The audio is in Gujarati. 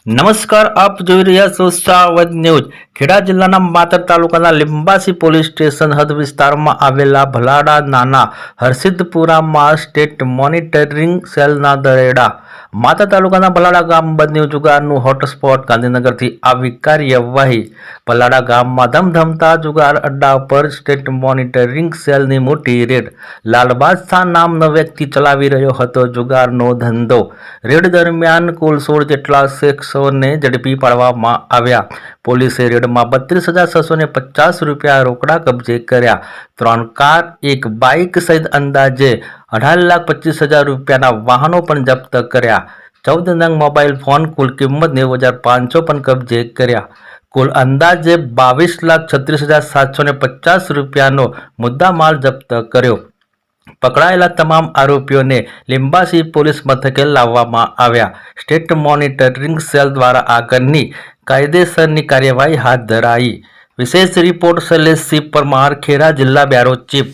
નમસ્કાર, આપ જોઈ રહ્યા છો સાવધ ન્યૂઝ। ખેડા જિલ્લાના માતર તાલુકાના લિંબાસી પોલીસ સ્ટેશન હદ વિસ્તારમાં આવેલા ભલાડા નાના હરસિદ્ધપુરામાં સ્ટેટ મોનિટરિંગ સેલના દરોડા। માતર તાલુકાના ભલાડા ગામ બન્યું જુગારનું હોટસ્પોટ। ગાંધીનગરથી આવી કાર્યવાહી। ભલાડા ગામમાં ધમધમતા જુગાર અડ્ડા પર સ્ટેટ મોનિટરિંગ સેલની મોટી રેડ। લાલ બાદશાહ નામનો વ્યક્તિ ચલાવી રહ્યો હતો જુગારનો ધંધો। રેડ દરમિયાન કુલ 16 જેટલા શખ્સોને ઝડપી પાડવામાં આવ્યા। પોલીસે રેડમાં 32,650 રૂપિયા રોકડા કબજે કર્યા। 3 કાર, 1 બાઇક સહિત અંદાજે 18,25,000 રૂપિયાના વાહનો પણ જપ્ત કર્યા। 14 નંગ મોબાઈલ ફોન કુલ કિંમત 90,500 પણ કબજે કર્યા। કુલ અંદાજે 22,36,750 રૂપિયાનો મુદ્દામાલ જપ્ત કર્યો। પકડાયેલા તમામ આરોપીઓને લિંબાસી પોલીસ મથકે લાવવામાં આવ્યા। સ્ટેટ મોનિટરિંગ સેલ દ્વારા આગળની કાયદેસરની કાર્યવાહી હાથ ધરાઈ। વિશેષ રિપોર્ટ શૈલેષ સિંહ પરમાર, ખેડા જિલ્લા બ્યુરો ચીફ।